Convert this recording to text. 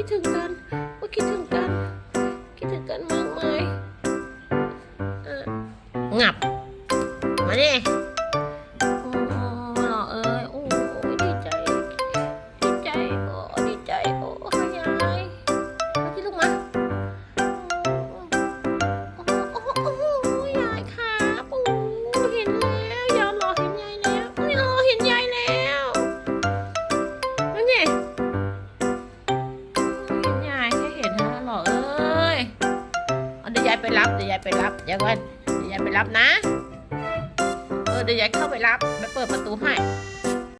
คิดถึงกันคิดถึงกันมากมายงับมาดิหล่อเอ้ยโอ้ยดีใจโอ้ดีใจโอ้ยายมาที่ลูกมาโอ้ยายครับโอ้เห็นแล้วยายรอเห็นยายแล้วรอเห็นยายแล้วนั่นไงเห็นยายแค่เห็นนะหล่อเอ้ยเดี๋ยวยายไปรับเดี๋ยวยายไปรับนะเดี๋ยวยายเข้าไปรับแล้วเปิดประตูให้